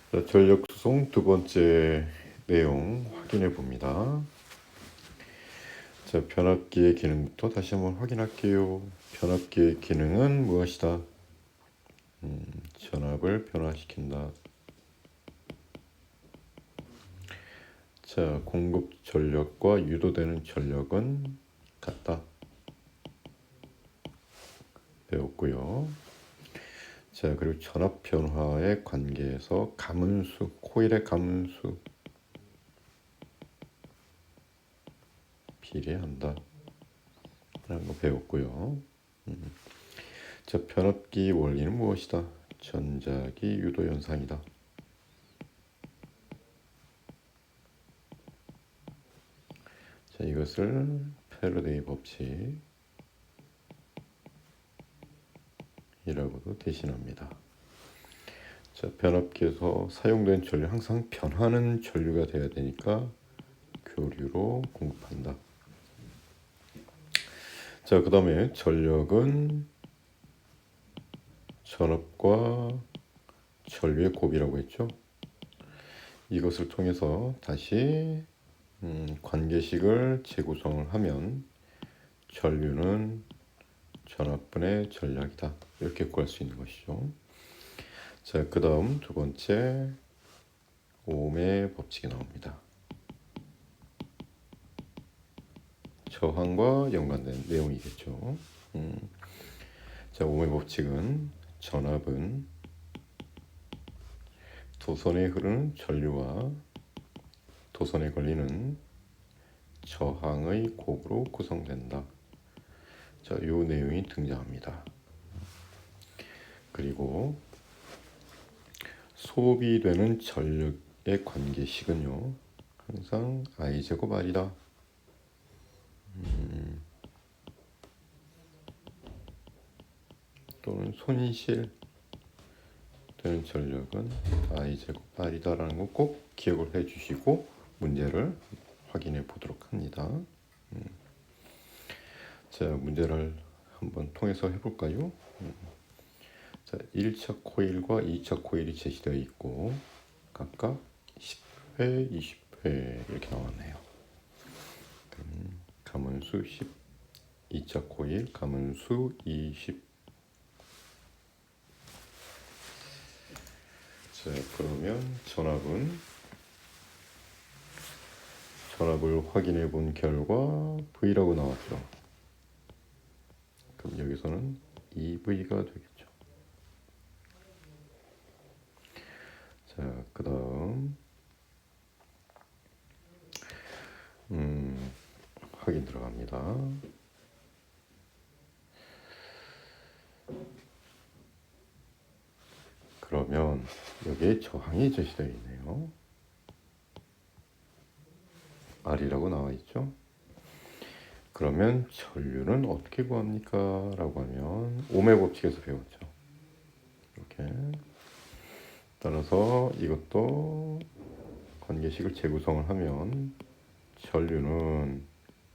자, 전력 수송 두 번째 내용 확인해 봅니다. 자, 변압기의 기능부터 다시 한번 확인할게요. 변압기의 기능은 무엇이다? 전압을 변화시킨다. 자, 공급 전력과 유도되는 전력은 같다. 배웠고요. 자, 그리고 전압 변화의 관계에서 가문수, 코일의 가문수 비례한다 라는 거 배웠고요. 자, 변압기 원리는 무엇이다? 전자기 유도 현상이다. 자, 이것을 패러데이 법칙이라고도 대신합니다. 자, 변압기에서 사용된 전류 항상 변하는 전류가 돼야 되니까 교류로 공급한다. 자, 그 다음에 전력은 전압과 전류의 곱이라고 했죠. 이것을 통해서 다시 관계식을 재구성을 하면 전류는 전압분의 전력이다. 이렇게 구할 수 있는 것이죠. 자, 그 다음 두 번째 옴의 법칙이 나옵니다. 저항과 연관된 내용이겠죠. 자, 옴의 법칙은 전압은 도선에 흐르는 전류와 도선에 걸리는 저항의 곱으로 구성된다. 자, 이 내용이 등장합니다. 그리고 소비되는 전력의 관계식은요, 항상 I제곱 R이다. 또는 손실되는 전력은 I제곱 R이다라는 거 꼭 기억을 해주시고 문제를 확인해 보도록 합니다. 자, 문제를 한번 통해서 해볼까요? 자, 1차 코일과 2차 코일이 제시되어 있고 각각 10회, 20회 이렇게 나왔네요. 가문수 10, 2차 코일 가문수 20. 자, 그러면 전압을 확인해 본 결과 V라고 나왔죠. 그럼 여기서는 2V가 되겠죠. 자, 그 다음 확인 들어갑니다. 그러면 여기에 저항이 제시되어 있네요. R이라고 나와 있죠. 그러면 전류는 어떻게 구합니까? 라고 하면 옴의 법칙에서 배웠죠. 이렇게 따라서 이것도 관계식을 재구성을 하면 전류는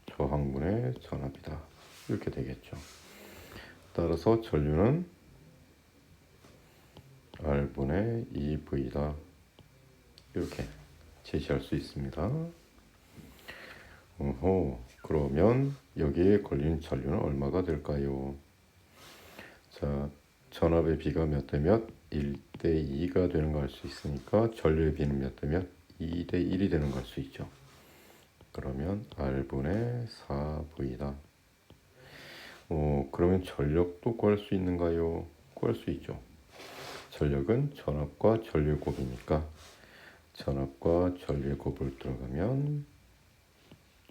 저항분의 전압이다. 이렇게 되겠죠. 따라서 전류는 R분의 2V다. 이렇게 제시할 수 있습니다. 그러면 여기에 걸린 전류는 얼마가 될까요? 자, 전압의 비가 몇 대 몇? 1대 2가 되는 거 알 수 있으니까 전류의 비는 몇 대 몇? 2대 1이 되는 거 알 수 있죠. 그러면 R분의 4V다. 그러면 전력도 구할 수 있는가요? 구할 수 있죠. 전력은 전압과 전류의 곱이니까 전압과 전류의 곱을 들어가면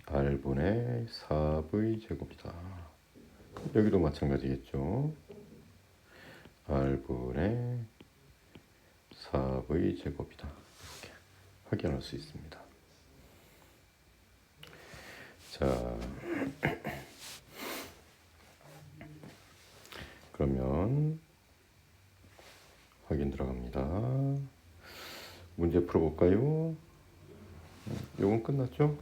R분의 4V 제곱이다. 여기도 마찬가지겠죠. R분의 4V 제곱이다. 이렇게 확인할 수 있습니다. 자, 그러면 확인 들어갑니다. 문제 풀어볼까요? 요건 끝났죠?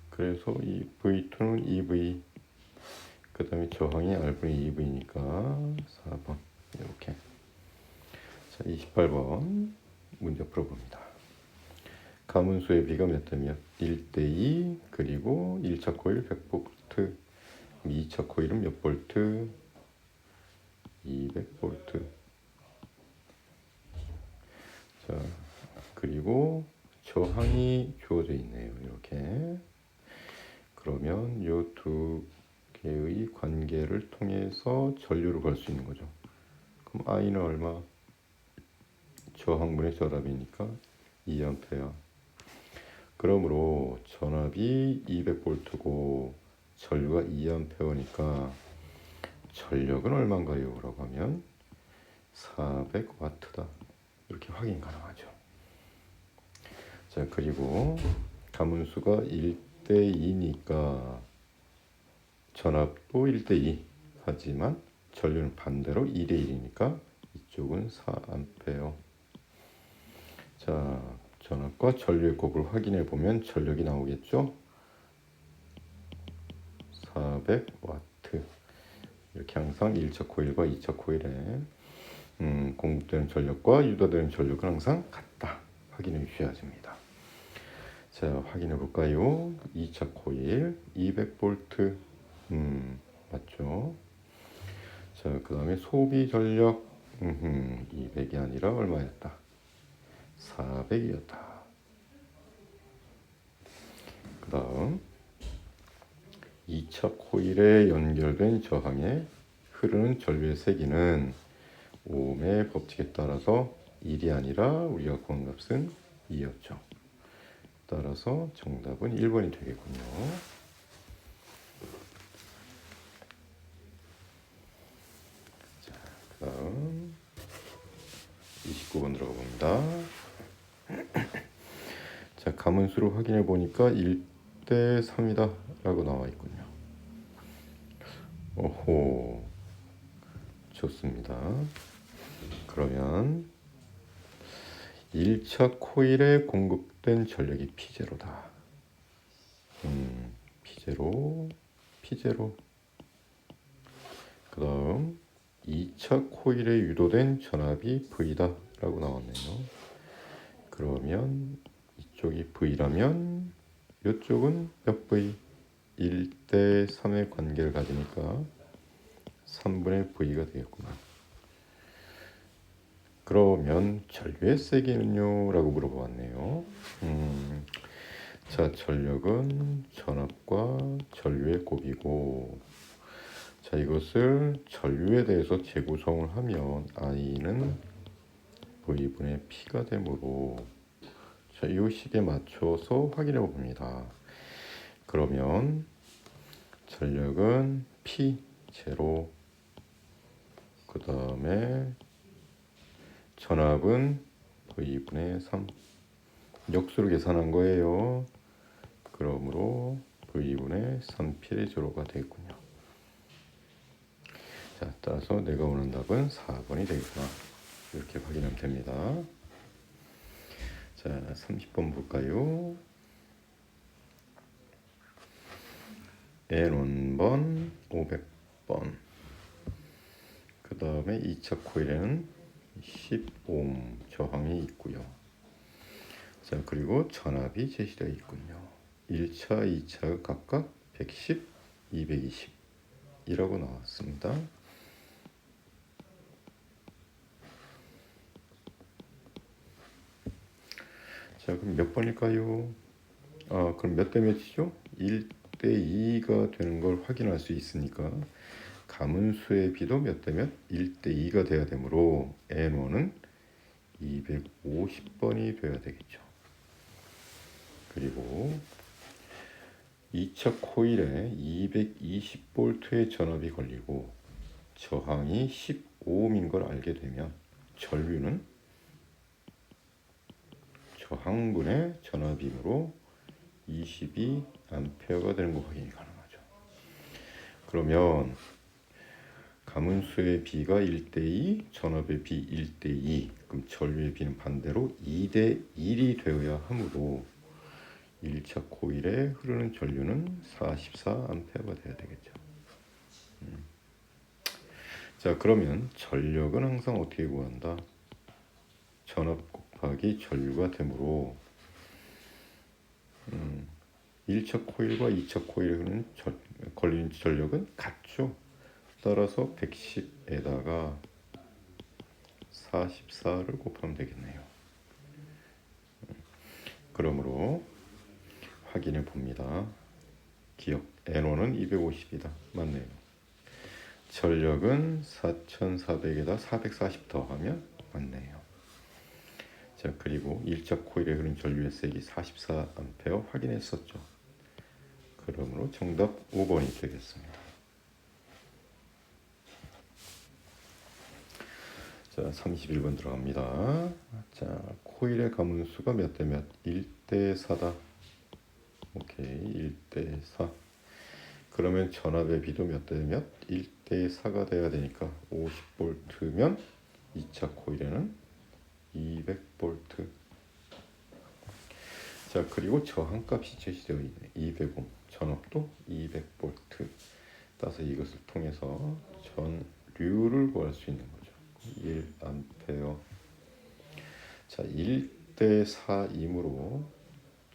그래서 이 V2는 2V, 그 다음에 저항이 R분의 2V니까 4번 이렇게. 자, 28번 문제 풀어봅니다. 가문수의 비가 몇 대면 1대2 그리고 1차 코일 100V, 2차 코일은 몇 볼트? 200V. 자, 그리고 저항이 주어져 있네요. 이렇게. 그러면 이 두 개의 관계를 통해서 전류를 걸 수 있는 거죠. 그럼 I는 얼마? 저항분의 저답이니까 2A. 그러므로 전압이 200V고 전류가 2A니까 전력은 얼마인가요? 라고 하면 400W다. 이렇게 확인 가능하죠. 자, 그리고 가문수가 1대2니까 전압도 1대2 하지만 전류는 반대로 2대1이니까 이쪽은 4A. 자, 전압과 전류의 곱을 확인해 보면 전력이 나오겠죠. 400W. 이렇게 항상 1차 코일과 2차 코일에 공급되는 전력과 유도되는 전력은 항상 같다. 확인해 주셔야 됩니다. 자, 확인해 볼까요? 2차 코일 200V. 맞죠? 자, 그 다음에 소비 전력 200이 아니라 얼마였다? 400이었다. 그 다음 2차 코일에 연결된 저항에 흐르는 전류의 세기는 오음의 법칙에 따라서 1이 아니라 우리가 구한 값은 2였죠. 따라서 정답은 1번이 되겠군요. 자, 그 다음 29번 들어가 봅니다. 자, 가문수로 확인해 보니까 1대 3이다 라고 나와 있군요. 오호, 좋습니다. 그러면 1차 코일에 공급된 전력이 P0다. P0. 그 다음 2차 코일에 유도된 전압이 V다 라고 나왔네요. 그러면 이쪽이 V라면 이쪽은 몇 V? 1대 3의 관계를 가지니까 3분의 V가 되겠구나. 그러면 전류의 세기는요? 라고 물어보았네요. 자, 전력은 전압과 전류의 곱이고, 자, 이것을 전류에 대해서 재구성을 하면 I는 V분의 P가 되므로, 자, 이 식에 맞춰서 확인해 봅니다. 그러면 전력은 P 제로, 그 다음에 전압은 V분의 3. 역수로 계산한 거예요. 그러므로 V분의 3P의 제로가 되겠군요. 자, 따라서 내가 원하는 답은 4번이 되겠구나. 이렇게 확인하면 됩니다. 자, 30번 볼까요? N1번, 500번. 그 다음에 2차 코일에는 10오hm 저항이 있고요. 자, 그리고 전압이 제시되어 있군요. 1차, 2차 각각 110, 220이라고 나왔습니다. 자, 그럼 몇 번일까요? 그럼 몇 대 몇이죠? 1대 2가 되는 걸 확인할 수 있으니까 가문수의 비도 몇 대 몇? 1대 2가 돼야 되므로 N1은 250번이 돼야 되겠죠. 그리고 2차 코일에 220V의 전압이 걸리고 저항이 15ohm인 걸 알게 되면 전류는 저항분의 전압이므로 22A가 되는 거 확인이 가능하죠. 그러면 가문수의 B가 1대2, 전압의 B 1대2, 그럼 전류의 B는 반대로 2대1이 되어야 하므로 1차 코일에 흐르는 전류는 44A가 돼야 되겠죠. 자, 그러면 전력은 항상 어떻게 구한다? 전압 곱하기 전류가 되므로 1차 코일과 2차 코일에 흐르는 걸리는 전력은 같죠. 따라서 110에다가 44를 곱하면 되겠네요. 그러므로 확인해 봅니다. 기억 N1은 250이다. 맞네요. 전력은 4400에다 440 더하면 맞네요. 자, 그리고 1차 코일에 흐른 전류의 색이 44A 확인했었죠. 그러므로 정답 5번이 되겠습니다. 자, 31번 들어갑니다. 자, 코일의 가문수가 몇 대 몇? 1대 4다. 오케이, 1대 4. 그러면 전압의 비도 몇 대 몇? 1대 4가 돼야 되니까 50V면 2차 코일에는 200V. 자, 그리고 저항값이 제시되어 있네. 200옴. 전압도 200V. 따라서 이것을 통해서 전류를 구할 수 있는 거죠. 1A. 자, 1대 4이므로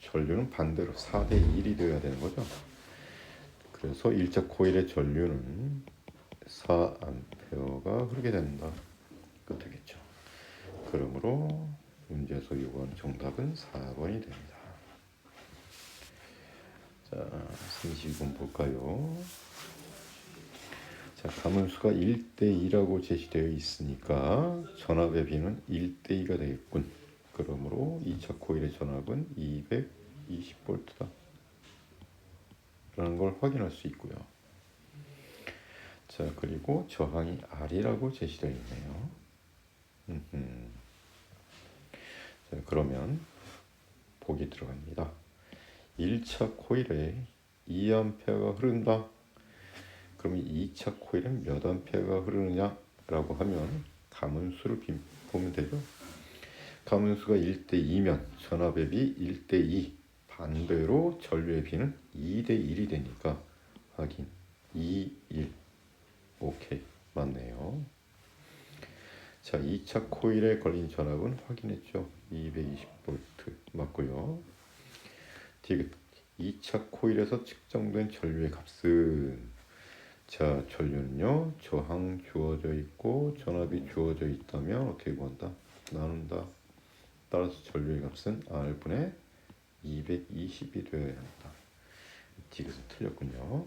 전류는 반대로 4대 1이 되어야 되는 거죠. 그래서 1차 코일의 전류는 4A가 흐르게 된다. 그 되겠죠. 그러므로 문제에서 요구하는 정답은 4번이 됩니다. 자, 32번 볼까요? 자, 가문수가 1대2라고 제시되어 있으니까 전압의 비는 1대2가 되겠군. 그러므로 2차 코일의 전압은 220V다. 라는 걸 확인할 수 있고요. 자, 그리고 저항이 R이라고 제시되어 있네요. 자, 그러면 보기 들어갑니다. 1차 코일에 2A가 흐른다. 그러면 2차 코일은 몇 암페어가 흐르느냐라고 하면 가문수를 보면 되죠. 가문수가 1대2면 전압의 비 1대2, 반대로 전류의 비는 2대1이 되니까 확인. 2, 1. 오케이, 맞네요. 자, 2차 코일에 걸린 전압은 확인했죠. 220V 맞고요. 디귿 2차 코일에서 측정된 전류의 값은, 자, 전류는요, 저항 주어져 있고 전압이 주어져 있다면 어떻게 구한다? 나눈다. 따라서 전류의 값은 R분의 220이 되어야 한다. 디귿은 틀렸군요.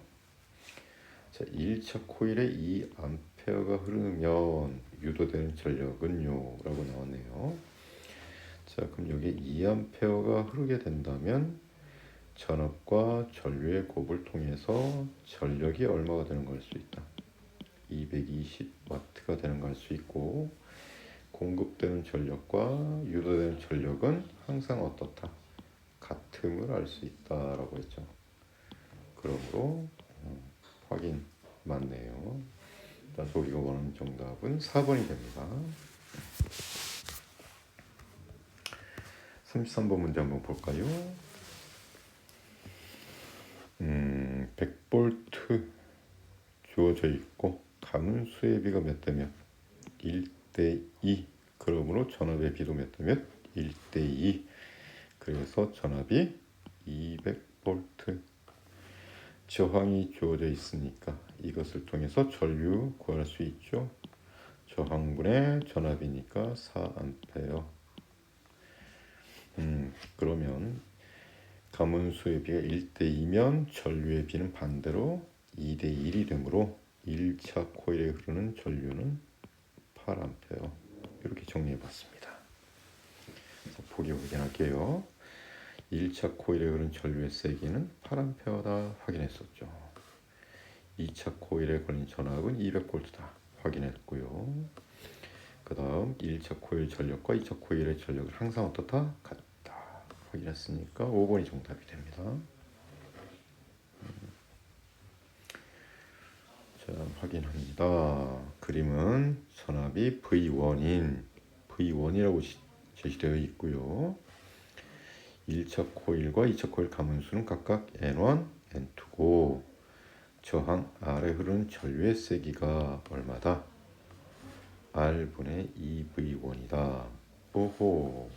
자, 1차 코일에 2A가 흐르면 유도되는 전력은요 라고 나왔네요. 자, 그럼 여기 2A가 흐르게 된다면 전압과 전류의 곱을 통해서 전력이 얼마가 되는 걸 수 있다. 220W가 되는 걸 알 수 있고, 공급되는 전력과 유도되는 전력은 항상 어떻다? 같음을 알 수 있다라고 했죠. 그러므로 확인 맞네요. 따라서 우리가 원하는 정답은 4번이 됩니다. 33번 문제 한번 볼까요? 100V 주어져 있고 가문수의 비가 몇 대 몇? 1대2. 그러므로 전압의 비도 몇 대 몇? 1대2. 그래서 전압이 200V. 저항이 주어져 있으니까 이것을 통해서 전류 구할 수 있죠. 저항분의 전압이니까 4A. 그러면 가문수의 비가 1대2면 전류의 비는 반대로 2대1이 되므로 1차 코일에 흐르는 전류는 8A. 이렇게 정리해봤습니다. 보기 확인할게요. 1차 코일에 흐르는 전류의 세기는 8A다 확인했었죠. 2차 코일에 걸린 전압은 200V다 확인했고요. 그 다음 1차 코일 전력과 2차 코일의 전력은 항상 어떻다? 같다 확인했으니까 5번이 정답이 됩니다. 자, 확인합니다. 그림은 전압이 V1이라고 제시되어 있고요. 1차 코일과 2차 코일 가문수는 각각 N1, N2고 저항 R에 흐르는 전류의 세기가 얼마다? R분의 2V1이다. 오호.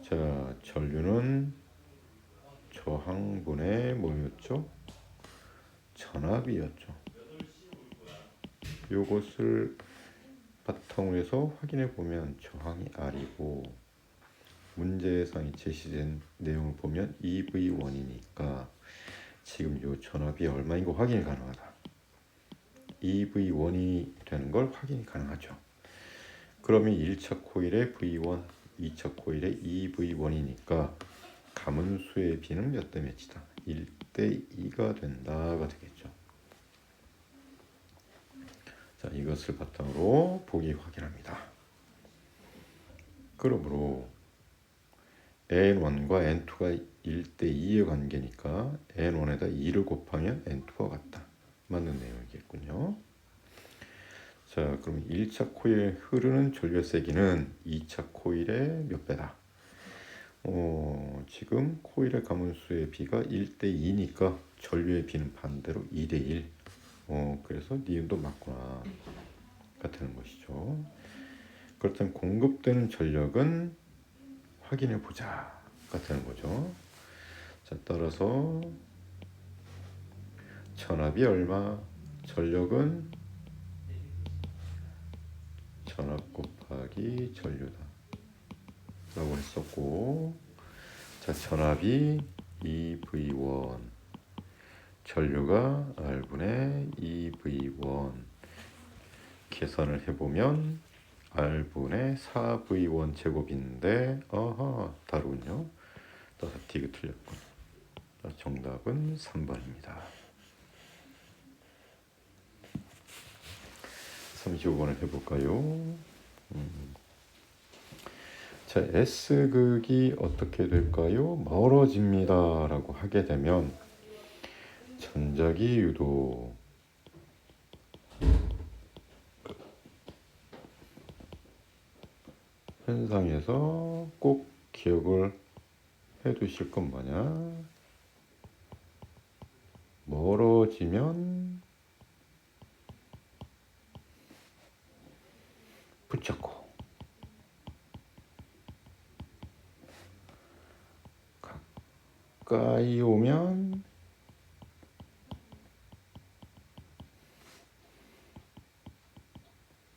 자, 전류는 저항분의 뭐였죠? 전압이었죠. 요것을 바탕으로 해서 확인해 보면 저항이 R이고 문제상에 제시된 내용을 보면 EV1이니까 지금 요 전압이 얼마인 거 확인이 가능하다. EV1이 되는 걸 확인이 가능하죠. 그러면 1차 코일의 V1, 2차 코일의 EV1이니까 가문수의 B는 몇 대 몇이다? 1대 2가 된다가 되겠죠. 자, 이것을 바탕으로 보기 확인합니다. 그러므로 N1과 N2가 1대 2의 관계니까 N1에다 2를 곱하면 N2가 같다. 맞는 내용이겠군요. 자, 그럼 1차 코일에 흐르는 전류의 세기는 2차 코일의 몇 배다? 지금 코일의 가문수의 B가 1대 2니까 전류의 B는 반대로 2대 1. 그래서 니은도 맞구나. 같은 것이죠. 그렇다면 공급되는 전력은 확인해 보자. 같은 거죠. 자, 따라서 전압이 얼마? 전력은 전압 곱하기 전류다. 라고 했었고, 자, 전압이 2V1, 전류가 R분의 2V1. 계산을 해보면 R분의 4V1 제곱인데, 다르군요. 따라서 D가 틀렸군. 정답은 3번입니다. 35번을 해볼까요? 자, S극이 어떻게 될까요? 멀어집니다 라고 하게 되면 전자기 유도 현상에서 꼭 기억을 해 두실 것 마냥 멀어지면 붙잡고 가까이 오면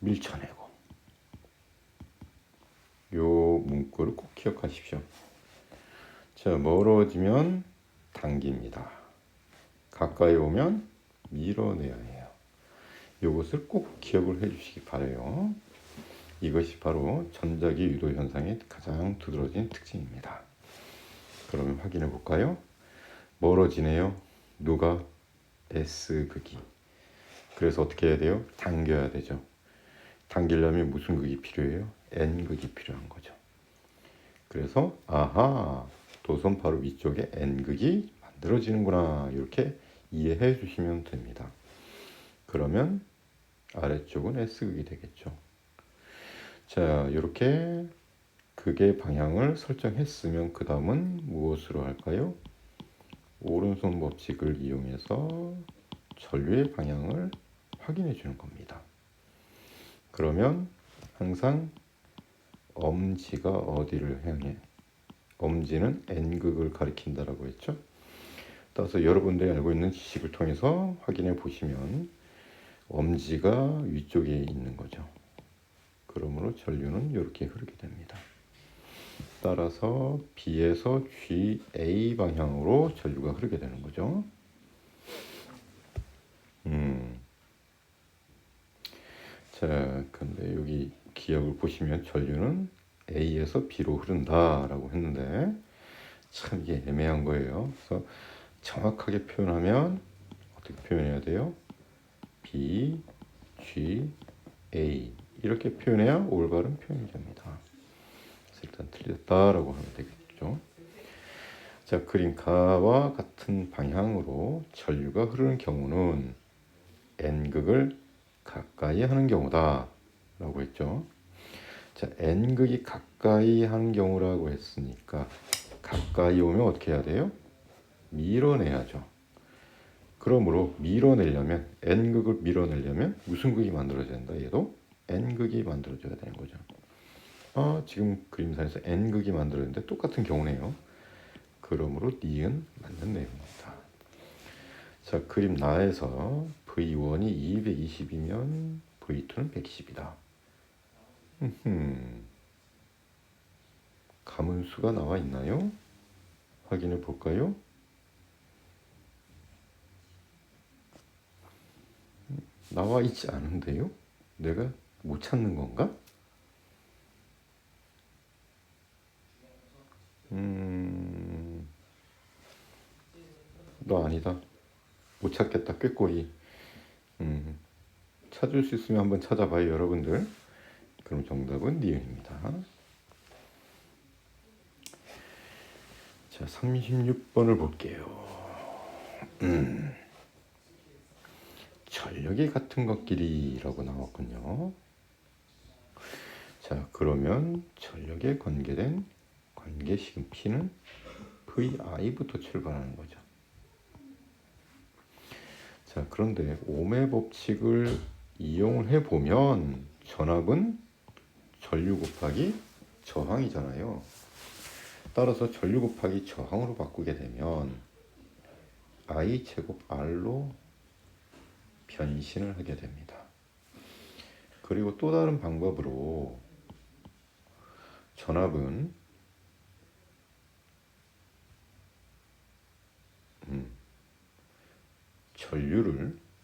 밀쳐내고. 요 문구를 꼭 기억하십시오. 자, 멀어지면 당깁니다. 가까이 오면 밀어내야 해요. 이것을 꼭 기억을 해주시기 바라요. 이것이 바로 전자기 유도 현상의 가장 두드러진 특징입니다. 그러면 확인해 볼까요? 멀어지네요. 누가? S극이. 그래서 어떻게 해야 돼요? 당겨야 되죠. 당기려면 무슨 극이 필요해요? N극이 필요한 거죠. 그래서 도선 바로 위쪽에 N극이 만들어지는구나, 이렇게 이해해 주시면 됩니다. 그러면 아래쪽은 S극이 되겠죠. 자, 이렇게 극의 방향을 설정했으면 그 다음은 무엇으로 할까요? 오른손 법칙을 이용해서 전류의 방향을 확인해 주는 겁니다. 그러면 항상 엄지가 어디를 향해? 엄지는 N극을 가리킨다라고 했죠. 따라서 여러분들이 알고 있는 지식을 통해서 확인해 보시면 엄지가 위쪽에 있는 거죠. 그러므로 전류는 이렇게 흐르게 됩니다. 따라서 B에서 GA 방향으로 전류가 흐르게 되는 거죠. 자, 근데 여기 기억을 보시면 전류는 A에서 B로 흐른다라고 했는데 참 이게 애매한 거예요. 그래서 정확하게 표현하면 어떻게 표현해야 돼요? B, G, A 이렇게 표현해야 올바른 표현이 됩니다. 그래서 일단 틀렸다라고 하면 되겠죠. 자, 그림 가와 같은 방향으로 전류가 흐르는 경우는 N극을 가까이 하는 경우다 라고 했죠. 자, N극이 가까이 하는 경우라고 했으니까 가까이 오면 어떻게 해야 돼요? 밀어내야죠. 그러므로 밀어내려면 N극을 밀어내려면 무슨 극이 만들어져야 된다? 얘도 N극이 만들어져야 되는 거죠. 지금 그림상에서 n극이 만들어졌는데 똑같은 경우네요. 그러므로 니은 맞는 내용입니다. 자, 그림 나에서 V1이 220이면 V2는 110이다. 가문수가 나와 있나요? 확인해 볼까요? 나와 있지 않은데요? 내가 못 찾는 건가? 너 아니다. 못 찾겠다. 꾀꼬리. 찾을 수 있으면 한번 찾아봐요, 여러분들. 그럼 정답은 니은입니다. 자, 36번을 볼게요. 전력이 같은 것끼리라고 나왔군요. 자, 그러면 전력에 관계된 관계식은 P는 VI부터 출발하는 거죠. 자, 그런데 오음의 법칙을 이용을 해보면 전압은 전류 곱하기 저항이잖아요. 따라서 전류 곱하기 저항으로 바꾸게 되면 I 제곱 R로 변신을 하게 됩니다. 그리고 또 다른 방법으로 전압은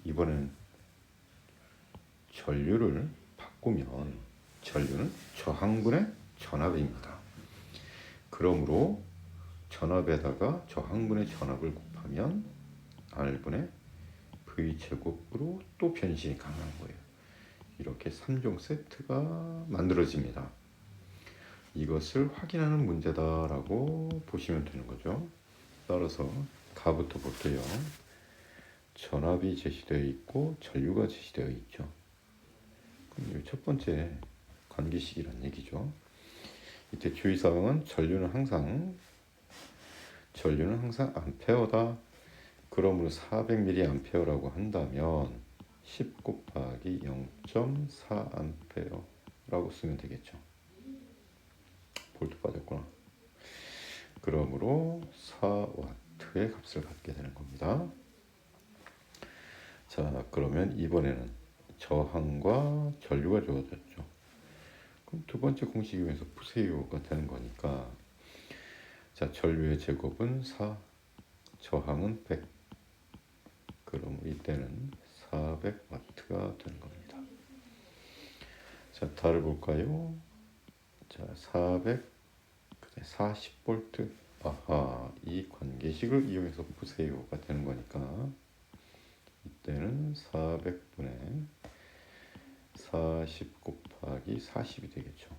이번엔 전류를 바꾸면 전류는 저항분의 전압입니다. 그러므로 전압에다가 저항분의 전압을 곱하면 R분의 V제곱으로 또 변신이 가능한 거예요. 이렇게 3종 세트가 만들어집니다. 이것을 확인하는 문제다라고 보시면 되는 거죠. 따라서 가부터 볼게요. 전압이 제시되어 있고 전류가 제시되어 있죠. 그럼 첫 번째 관계식이란 얘기죠. 이때 주의사항은 전류는 항상 암페어다. 그러므로 400mA라고 한다면 10 곱하기 0.4A라고 쓰면 되겠죠. 볼트 빠졌구나. 그러므로 4W의 값을 갖게 되는 겁니다. 자, 그러면 이번에는 저항과 전류가 주어졌죠. 그럼 두 번째 공식 이용해서 푸세요가 되는 거니까, 자, 전류의 제곱은 4, 저항은 100. 그럼 이때는 400W가 되는 겁니다. 자, 달을 볼까요? 자, 40V. 이 관계식을 이용해서 푸세요가 되는 거니까 이때는 400분의 40 곱하기 40이 되겠죠.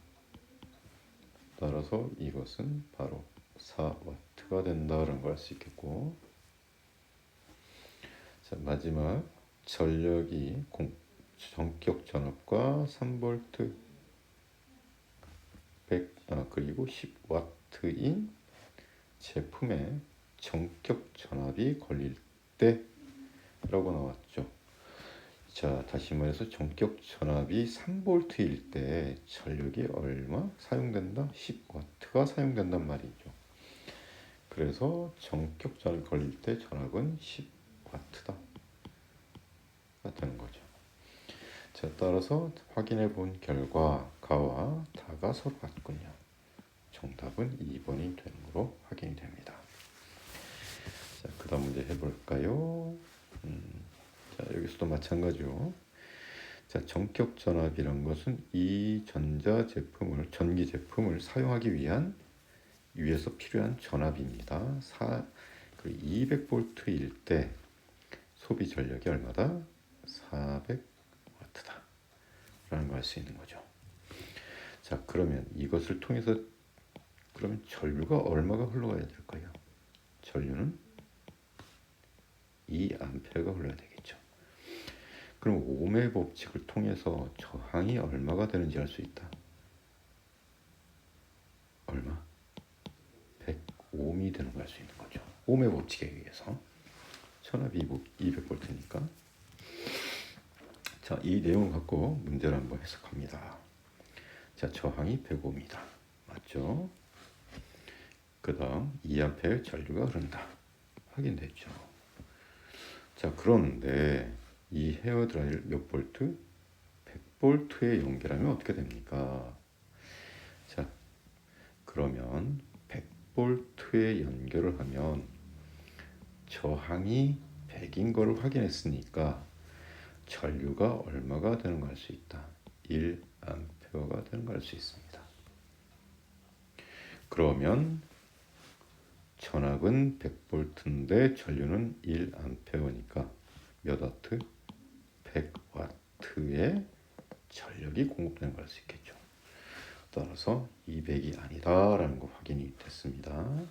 따라서 이것은 바로 4W가 된다는 걸 알 수 있겠고, 자, 마지막 전력이 전격 전압과 3V 100 그리고 10W인 제품에 전격 전압이 걸릴 때라고 나왔죠. 자, 다시 말해서 전격 전압이 3V일 때 전력이 얼마 사용된다? 10W가 사용된단 말이죠. 그래서 전격 전압이 걸릴 때 전압은 10W다 되는 거죠. 자, 따라서 확인해 본 결과 가와 다가 서로 같군요. 정답은 2번이 되는 거로 확인이 됩니다. 자, 그 다음 문제 해볼까요? 자, 여기서도 마찬가지로, 자, 전격 전압이란 것은 이 전기 제품을 사용하기 위해서 필요한 전압입니다. 200V일 때 소비 전력이 얼마다? 400W다 라는 걸 알 수 있는 거죠. 자, 그러면 이것을 통해서 그러면 전류가 얼마가 흘러가야 될까요? 전류는 2A가 흘러야 되겠죠. 그럼 오음의 법칙을 통해서 저항이 얼마가 되는지 알 수 있다. 얼마? 100ohm이 되는 걸 알 수 있는 거죠. 오음의 법칙에 의해서. 전압이 200V니까. 자, 이 내용을 갖고 문제를 한번 해석합니다. 자, 저항이 105입니다. 맞죠? 그 다음 2A의 전류가 흐른다. 확인됐죠? 자, 그런데 이 헤어드라이를 몇 볼트? 100볼트에 연결하면 어떻게 됩니까? 자, 그러면 100볼트에 연결을 하면 저항이 100인 거를 확인했으니까 전류가 얼마가 되는 걸 알 수 있다. 1A가 되는 걸 알 수 있습니다. 그러면 전압은 100볼트인데 전류는 1A니까 몇 와트? 100와트의 전력이 공급되는 걸 알 수 있겠죠. 따라서 200이 아니다라는 거 확인이 됐습니다.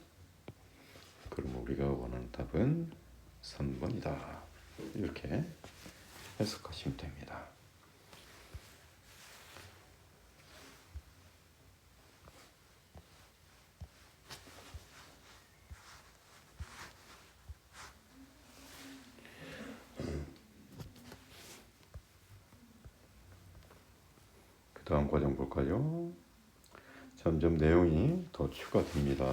그럼 우리가 원하는 답은 3번이다. 이렇게 해석하시면 됩니다. 그 다음 과정 볼까요? 점점 내용이 더 추가됩니다.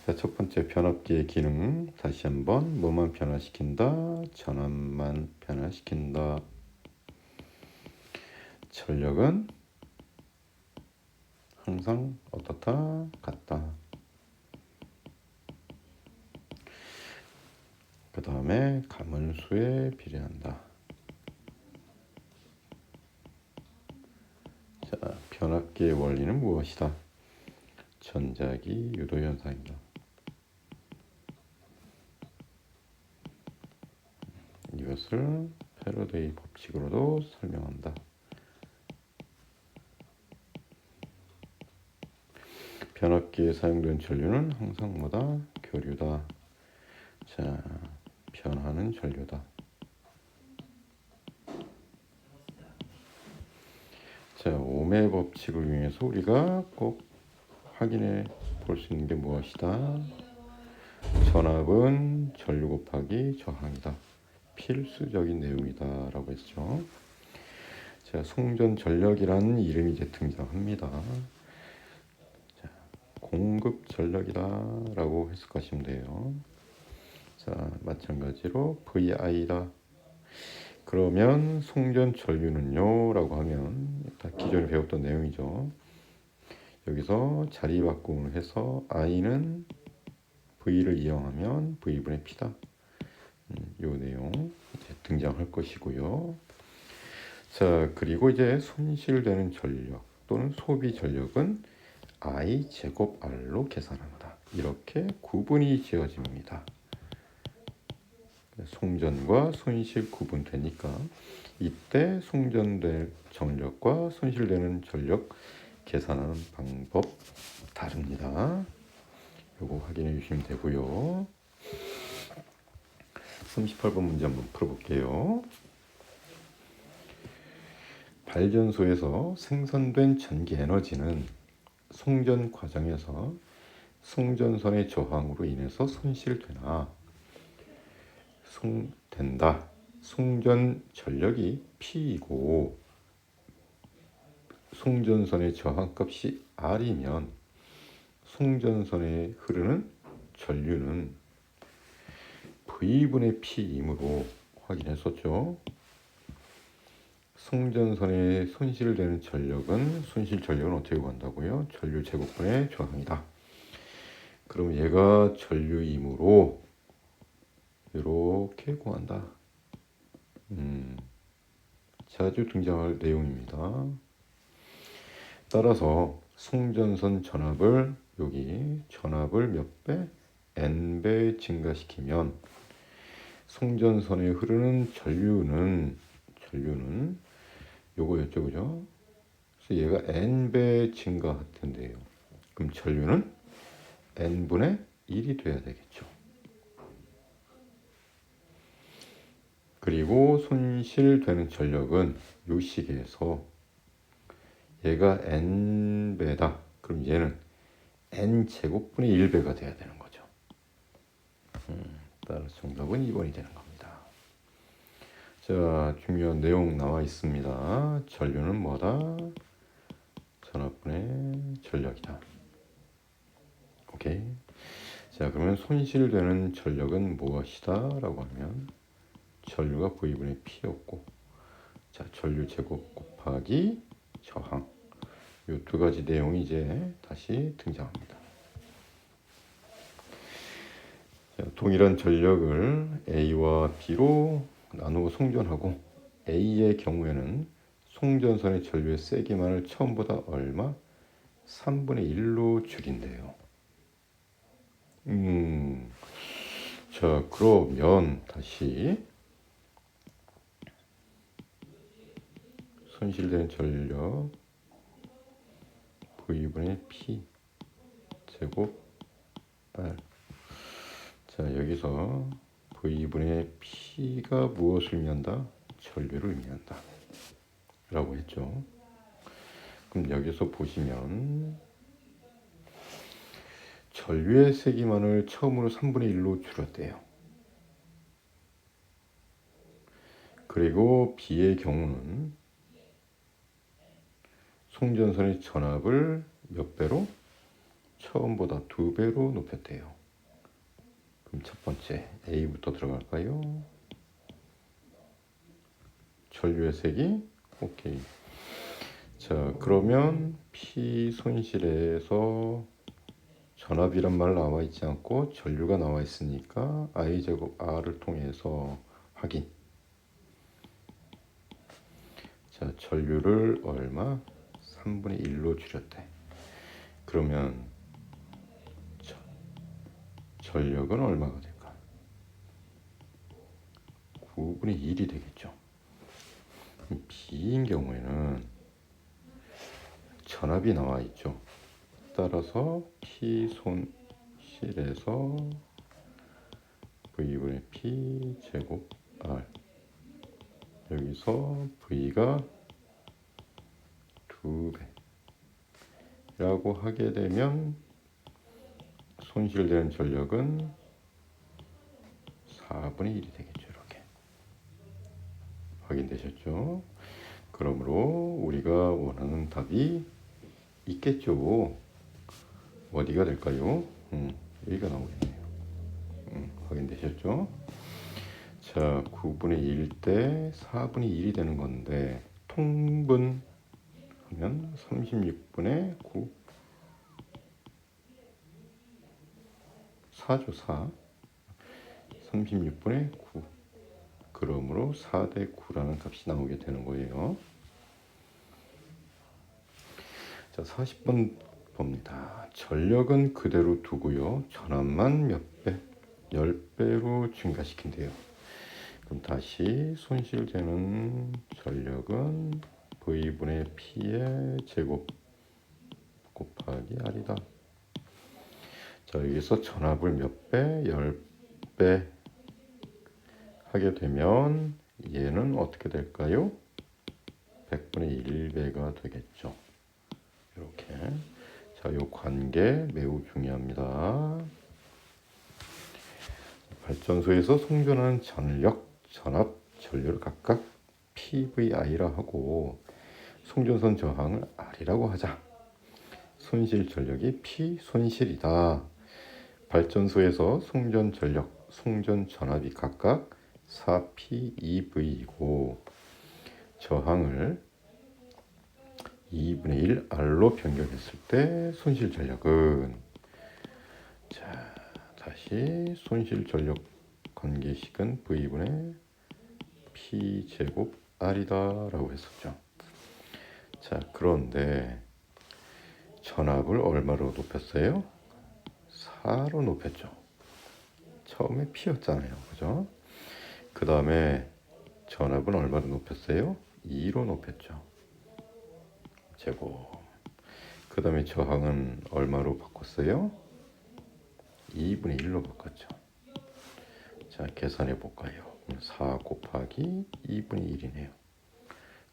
자, 첫 번째 변압기의 기능 다시 한번 뭐만 변화시킨다? 전압만 변화시킨다. 전력은 항상 어떻다? 같다. 그 다음에 가문수에 비례한다. 자, 변압기의 원리는 무엇이다? 전자기 유도 현상이다. 이것을 패러데이 법칙으로도 설명한다. 변압기에 사용된 전류는 항상 뭐다? 교류다. 자, 변하는 전류다. 자, 오음의 법칙을 이용해서 우리가 꼭 확인해 볼 수 있는 게 무엇이다? 전압은 전류 곱하기 저항이다. 필수적인 내용이다 라고 했죠. 자, 송전 전력이라는 이름이 이제 등장합니다. 자, 공급 전력이다 라고 해석하시면 돼요. 자, 마찬가지로 VI다. 그러면 송전 전류는요 라고 하면 다 기존에 배웠던 내용이죠. 여기서 자리 바꿈을 해서 I는 V를 이용하면 V분의 P다. 요 내용 이제 등장할 것이고요. 자, 그리고 이제 손실되는 전력 또는 소비 전력은 I 제곱 R로 계산한다. 이렇게 구분이 지어집니다. 송전과 손실 구분되니까 이때 송전될 전력과 손실되는 전력 계산하는 방법 다릅니다. 요거 확인해 주시면 되고요. 38번 문제 한번 풀어볼게요. 발전소에서 생산된 전기 에너지는 송전 과정에서 송전선의 저항으로 인해서 손실되나 된다. 송전 전력이 P이고 송전선의 저항값이 R이면 송전선에 흐르는 전류는 V분의 P이므로 확인했었죠. 송전선에 손실되는 전력은 손실 전력은 어떻게 구한다고요? 전류 제곱분의 저항이다. 그럼 얘가 전류이므로 이렇게 구한다. 자주 등장할 내용입니다. 따라서 송전선 전압을 여기 전압을 몇 배? N배 증가시키면 송전선에 흐르는 전류는 요거였죠, 그죠? 그래서 얘가 N배 증가할 텐데요. 그럼 전류는 N분의 1이 돼야 되겠죠. 그리고 손실되는 전력은 요 식에서 얘가 N배다. 그럼 얘는 N제곱분의 1배가 돼야 되는 거죠. 따라서 정답은 2번이 되는 겁니다. 자, 중요한 내용 나와 있습니다. 전류는 뭐다? 전압분의 전력이다. 오케이. 자, 그러면 손실되는 전력은 무엇이다? 라고 하면 전류가 V분의 P였고, 자, 전류 제곱 곱하기 저항. 이 두 가지 내용이 이제 다시 등장합니다. 자, 동일한 전력을 A와 B로 나누고 송전하고, A의 경우에는 송전선의 전류의 세기만을 처음보다 얼마? 3분의 1로 줄인대요. 자, 그러면 다시 손실된 전력 V분의 P 제곱 R. 자, 여기서 V분의 P가 무엇을 의미한다? 전류를 의미한다 라고 했죠. 그럼 여기서 보시면 전류의 세기만을 처음으로 3분의 1로 줄였대요. 그리고 B의 경우는 송전선의 전압을 몇 배로? 처음보다 2배로 높였대요. 그럼 첫 번째 A부터 들어갈까요? 전류의 세기. 오케이. 자, 그러면 P 손실에서 전압이란 말 나와 있지 않고 전류가 나와 있으니까 I 제곱 R을 통해서 확인. 자, 전류를 얼마? 3분의 1로 줄였대. 그러면 전력은 얼마가 될까? 9분의 1이 되겠죠. B인 경우에는 전압이 나와 있죠. 따라서 P 손실에서 V분의 P 제곱 R. 여기서 V가 2배라고 하게 되면 손실되는 전력은 4분의 1이 되겠죠. 이렇게 확인되셨죠? 그러므로 우리가 원하는 답이 있겠죠. 어디가 될까요? 여기가 나오겠네요. 확인되셨죠? 자, 9분의 1 대 4분의 1이 되는 건데 통분하면 36분의 9 4죠. 4 36분의 9. 그러므로 4 대 9라는 값이 나오게 되는 거예요. 자, 40번 봅니다. 전력은 그대로 두고요. 전압만 몇 배? 10배로 증가시킨대요. 그럼 다시 손실되는 전력은 V분의 P의 제곱 곱하기 R이다. 자, 여기서 전압을 몇 배? 10배 하게 되면 얘는 어떻게 될까요? 100분의 1배가 되겠죠. 이렇게. 자, 이 관계 매우 중요합니다. 발전소에서 송전하는 전력, 전압, 전류를 각각 PVI라 하고 송전선 저항을 R이라고 하자. 손실 전력이 P 손실이다. 발전소에서 송전 전력, 송전 전압이 각각 4PEV이고 저항을 2분의 1 R로 변경했을 때 손실 전력은, 자, 다시 손실 전력 관계식은 V분의 P 제곱 R이다 라고 했었죠. 자, 그런데 전압을 얼마로 높였어요? 4로 높였죠. 처음에 P였잖아요. 그죠? 그 다음에 전압은 얼마로 높였어요? 2로 높였죠. 제곱. 그 다음에 저항은 얼마로 바꿨어요? 2분의 1로 바꿨죠. 자, 계산해 볼까요? 4 곱하기 2분의 1이네요.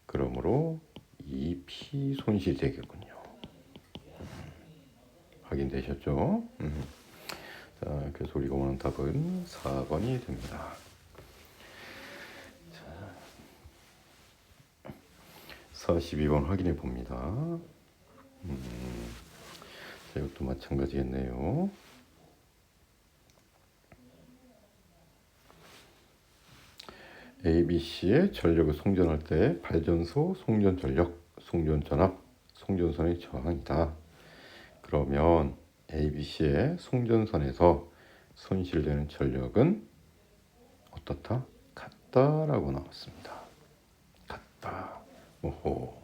그러므로 2P 손실이 되겠군요. 확인되셨죠? 자, 그래서 우리가 원하는 답은 4번이 됩니다. 자, 42번 확인해 봅니다. 자, 이것도 마찬가지겠네요. ABC의 전력을 송전할 때 발전소 송전 전력, 송전 전압, 송전선의 저항이다. 그러면 ABC의 송전선에서 손실되는 전력은 어떻다? 같다라고 나왔습니다. 같다. 오호,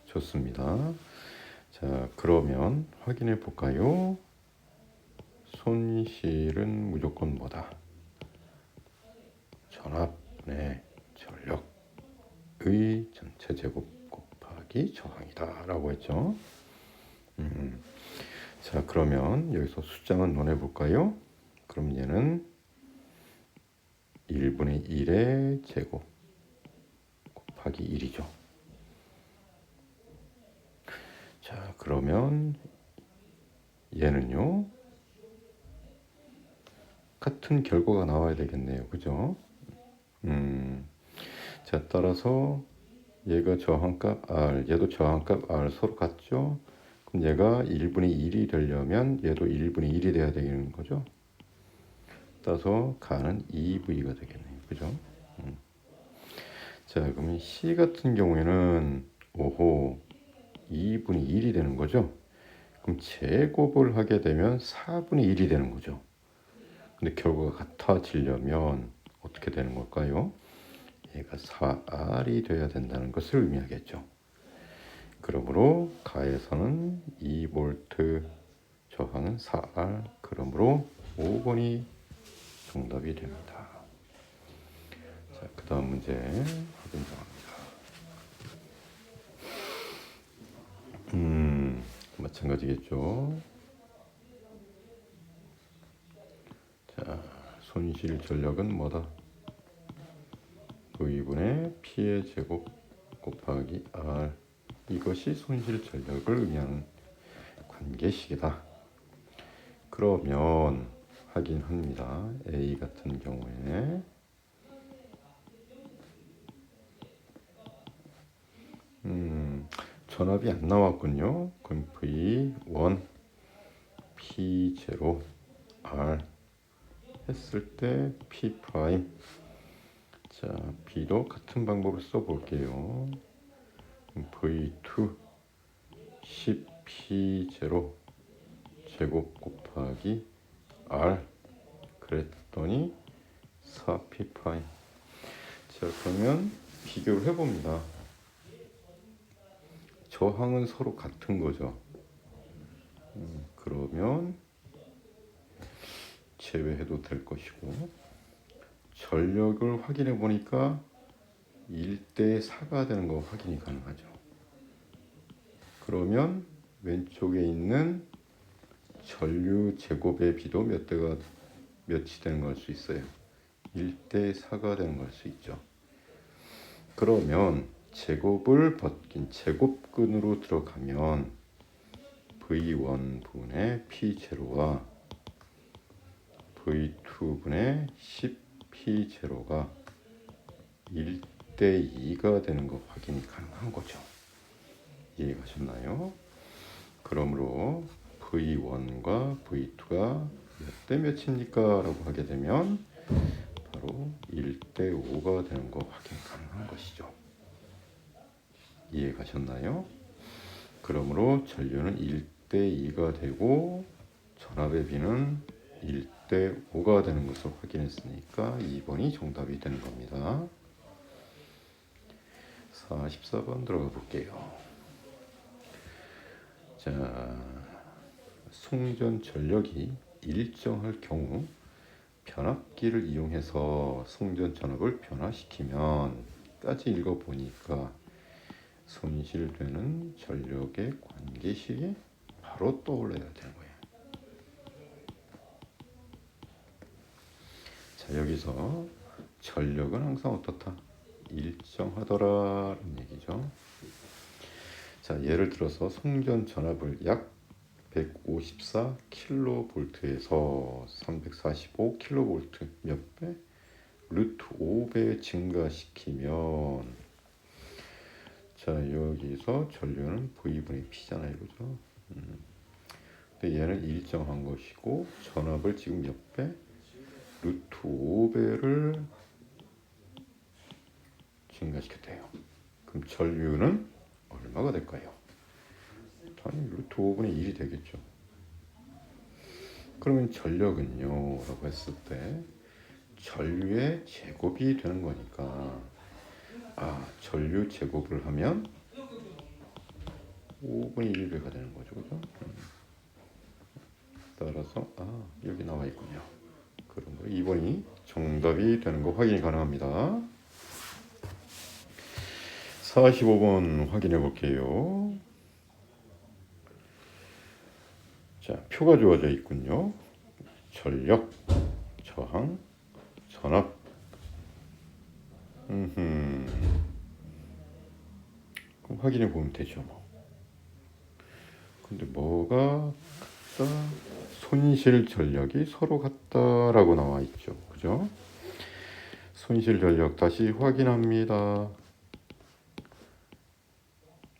좋습니다. 자, 그러면 확인해 볼까요? 손실은 무조건 뭐다? 전압, 네, 전력의 전체 제곱 곱하기 저항이다 라고 했죠. 자, 그러면 여기서 숫자만 논해 볼까요? 그럼 얘는 1분의 1의 제곱 곱하기 1이죠. 자, 그러면 얘는요, 같은 결과가 나와야 되겠네요. 그죠? 자, 따라서 얘가 저항값 R, 얘도 저항값 R 서로 같죠? 그럼 얘가 1분의 1이 되려면 얘도 1분의 1이 돼야 되는 거죠? 따라서 가는 2V가 되겠네요. 그죠? 자, 그러면 C 같은 경우에는 오호 2분의 1이 되는 거죠? 그럼 제곱을 하게 되면 4분의 1이 되는 거죠. 근데 결과가 같아지려면 어떻게 되는 걸까요? 얘가 4R이 돼야 된다는 것을 의미하겠죠. 그러므로 가에서는 2V, 저항은 4R, 그러므로 5번이 정답이 됩니다. 자, 그 다음 문제 확인 정합니다. 마찬가지겠죠. 자, 손실 전력은 뭐다? V분의 P의 제곱 곱하기 R, 이것이 손실 전력을 의미하는 관계식이다. 그러면 확인합니다. A 같은 경우에 전압이 안 나왔군요. 그럼 V1 P0 R 했을 때 P 프라임. 자, B도 같은 방법을 써볼게요. V2 10P0 제곱 곱하기 R 그랬더니 4P 프라임. 자, 그러면 비교를 해봅니다. 저항은 서로 같은 거죠. 그러면 제외해도 될 것이고, 전력을 확인해 보니까 1대 4가 되는 거 확인이 가능하죠. 그러면 왼쪽에 있는 전류 제곱의 비도 몇 대가 몇이 되는 걸 수 있어요. 1대 4가 되는 걸 수 있죠. 그러면 제곱을 벗긴 제곱근으로 들어가면 V1분의 P0와 V2분의 10P0가 1대 2가 되는 거 확인이 가능한 거죠. 이해가셨나요? 그러므로 V1과 V2가 몇 대 몇입니까? 라고 하게 되면 바로 1대 5가 되는 거 확인 가능한 것이죠. 이해가셨나요? 그러므로 전류는 1대 2가 되고 전압의 비는 1대 5가 되는 것을 확인했으니까 2번이 정답이 되는 겁니다. 44번 들어가 볼게요. 자, 송전 전력이 일정할 경우 변압기를 이용해서 송전 전압을 변화시키면까지 읽어보니까 손실되는 전력의 관계식이 바로 떠올라야 되는 거예요. 자, 여기서 전력은 항상 어떻다? 일정하더라는 얘기죠. 자, 예를 들어서 송전 전압을 약 154kV에서 345kV 몇 배? 루트 5배 증가시키면 자, 여기서 전류는 V분의 P잖아요, 그죠? 근데 얘는 일정한 것이고 전압을 지금 몇 배? 루트 5배를 증가시켰대요. 그럼 전류는 얼마가 될까요? 당연히 루트 5분의 1이 되겠죠. 그러면 전력은요 라고 했을 때 전류의 제곱이 되는 거니까 전류 제곱을 하면 5분의 1배가 되는 거죠, 그죠? 따라서 여기 나와 있군요. 그러므로 2번이 정답이 되는 거 확인이 가능합니다. 45번 확인해 볼게요. 자, 표가 주어져 있군요. 전력, 저항, 전압. 그럼 확인해 보면 되죠, 뭐. 근데 뭐가 같다? 손실 전력이 서로 같다라고 나와 있죠, 그죠? 손실 전력 다시 확인합니다.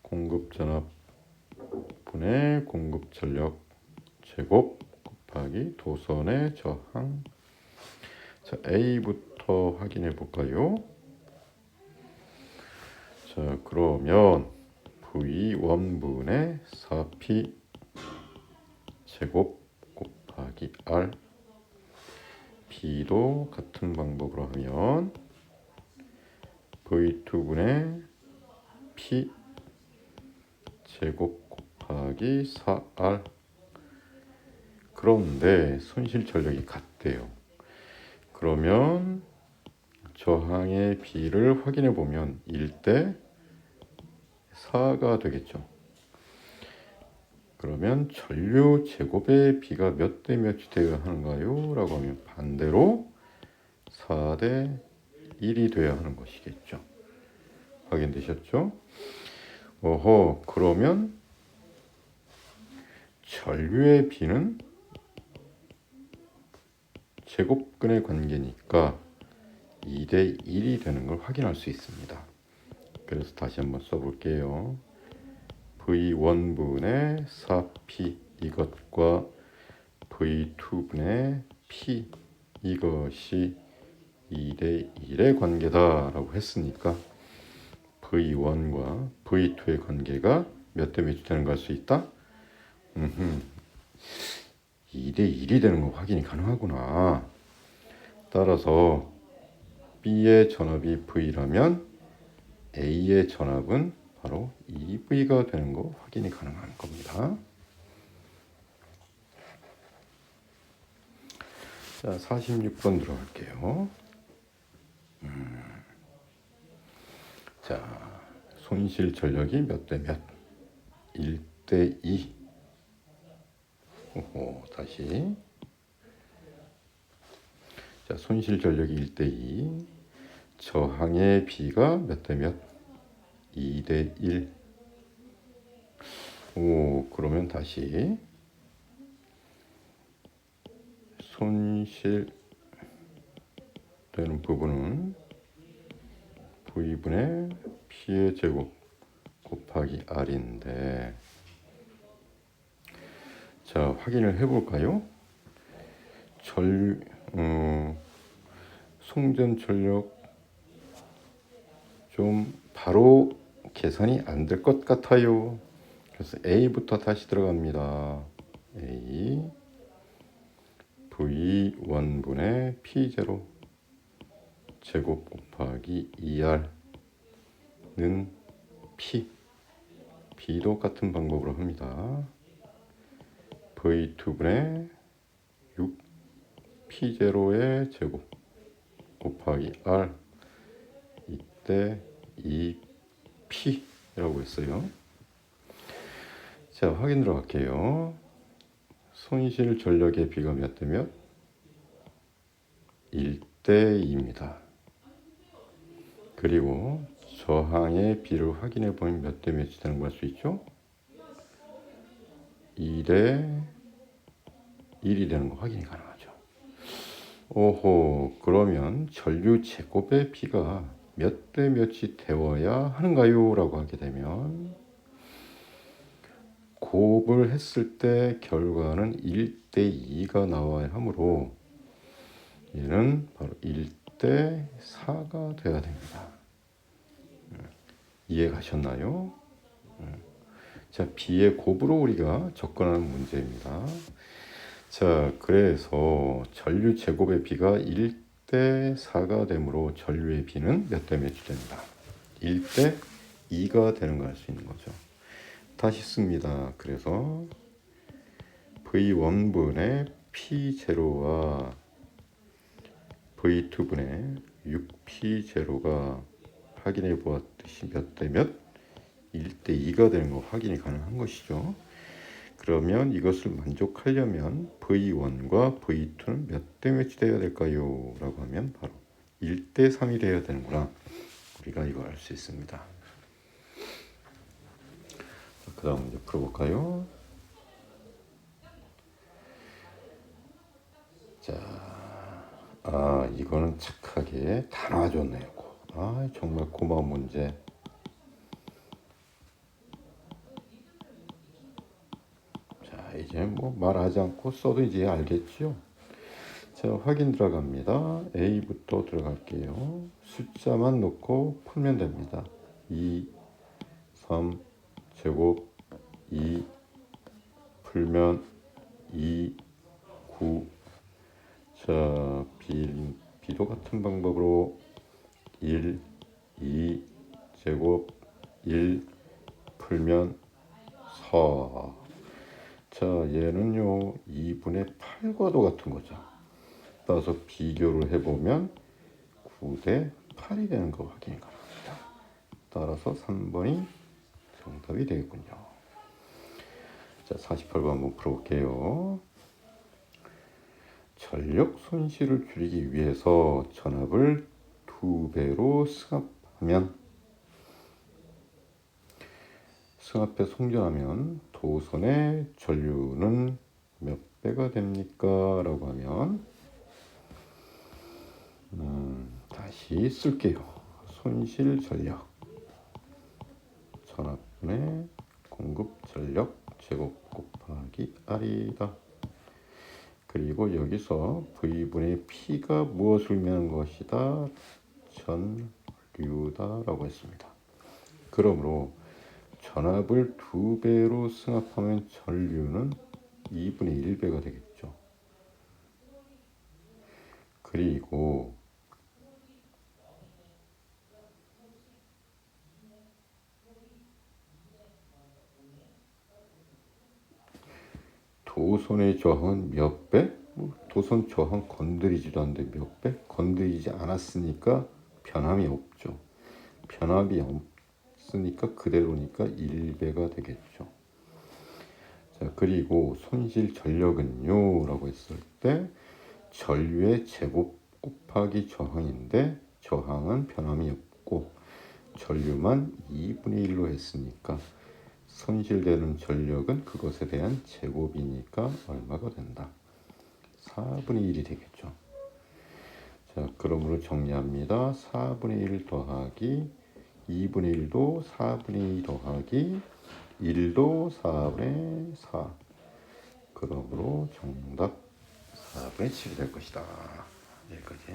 공급 전압 분의 공급 전력 제곱 곱하기 도선의 저항. 자, A부터 확인해 볼까요? 자, 그러면 V1분의 4P 제곱 곱하기 R. B도 같은 방법으로 하면 V2분의 P 제곱 곱하기 4R. 그런데 손실 전력이 같대요. 그러면 저항의 B를 확인해 보면 1대 4가 되겠죠. 그러면 전류 제곱의 B가 몇 대 몇이 되어야 하는가요? 라고 하면 반대로 4대 1이 되어야 하는 것이겠죠. 확인되셨죠? 그러면 전류의 B는 제곱근의 관계니까 2대 1이 되는 걸 확인할 수 있습니다. 그래서 다시 한번 써볼게요. V1분의 4P 이것과 V2분의 P 이것이 2대 1의 관계다라고 했으니까 V1과 V2의 관계가 몇 대 몇이 되는 걸 알 수 있다? 2대 1이 되는 거 확인이 가능하구나. 따라서 B의 전압이 V라면 A의 전압은 바로 2V가 되는 거 확인이 가능한 겁니다. 자, 46번 들어갈게요. 자, 손실 전력이 몇 대 몇? 1대 2. 다시. 자, 손실 전력이 1대 2. 저항의 B가 몇 대 몇? 2대 1. 그러면 다시 손실 되는 부분은 V분의 P의 제곱 곱하기 R인데, 자, 확인을 해볼까요? 송전 전력 좀 바로 계산이 안 될 것 같아요. 그래서 A부터 다시 들어갑니다. A V1분의 P0 제곱 곱하기 2R는 P. B도 같은 방법으로 합니다. V2분의 6 P0의 제곱 곱하기 R. 이때 2P라고 했어요. 자, 확인 들어갈게요. 손실 전력의 B가 몇 대 몇? 1대 2입니다. 그리고 저항의 B를 확인해 보면 몇 대 몇이 되는 걸 알 수 있죠? 2대 1이 되는 거 확인이 가능하죠. 그러면 전류 제곱의 B가 몇 대 몇이 되어야 하는가요? 라고 하게 되면 곱을 했을 때 결과는 1대 2가 나와야 하므로 얘는 바로 1대 4가 돼야 됩니다. 이해 가셨나요? 자, B의 곱으로 우리가 접근하는 문제입니다. 자, 그래서 전류 제곱의 B가 1대 4가 되므로 전류의 B는 몇 대 몇이 됩니다. 1대 2가 되는 걸 알 수 있는 거죠. 다시 씁니다. 그래서 V1분의 P0와 V2분의 6P0가 확인해 보았듯이 몇 대 몇? 1대 2가 되는 거 확인이 가능한 것이죠. 그러면 이것을 만족하려면 V1과 V2는 몇 대 몇이 되어야 될까요? 라고 하면 바로 1대 3이 되어야 되는구나. 우리가 이거 알 수 있습니다. 그 다음 문제 풀어볼까요? 자, 이거는 착하게 다 놔줬네요. 정말 고마운 문제. 자, 이제 뭐 말하지 않고 써도 이제 알겠죠? 자, 확인 들어갑니다. A부터 들어갈게요. 숫자만 놓고 풀면 됩니다. 2, 3, 제곱, 2, 풀면 2, 9. 자, B도 같은 방법으로 1, 2, 제곱, 1, 풀면 4. 자, 얘는요 2분의 8과도 같은 거죠. 따라서 비교를 해보면 9대 8이 되는 거 확인이 가능합니다. 따라서 3번이 정답이 되겠군요. 자, 48번 한번 풀어볼게요. 전력 손실을 줄이기 위해서 전압을 2배로 승합해 송전하면 도선의 전류는 몇 배가 됩니까? 라고 하면 다시 쓸게요. 손실 전력 전압분의 공급 전력 제곱 곱하기 R이다. 그리고 여기서 V분의 P가 무엇을 의미하는 것이다? 전류다 라고 했습니다. 그러므로 전압을 2배로 승합하면 전류는 2분의 1배가 되겠죠. 그리고 도선의 저항은 몇 배? 도선 저항 건드리지도 않는데 몇 배? 건드리지 않았으니까 변함이 없죠. 변함이 없으니까 그대로니까 1배가 되겠죠. 자, 그리고 손실 전력은요 라고 했을 때 전류의 제곱 곱하기 저항인데 저항은 변함이 없고 전류만 2분의 1로 했으니까 손실되는 전력은 그것에 대한 제곱이니까 얼마가 된다? 4분의 1이 되겠죠. 자, 그러므로 정리합니다. 4분의 1 더하기 2분의 1도 4분의 2 더하기 1도 4분의 4. 그러므로 정답 4분의 7이 될 것이다. 여기까지.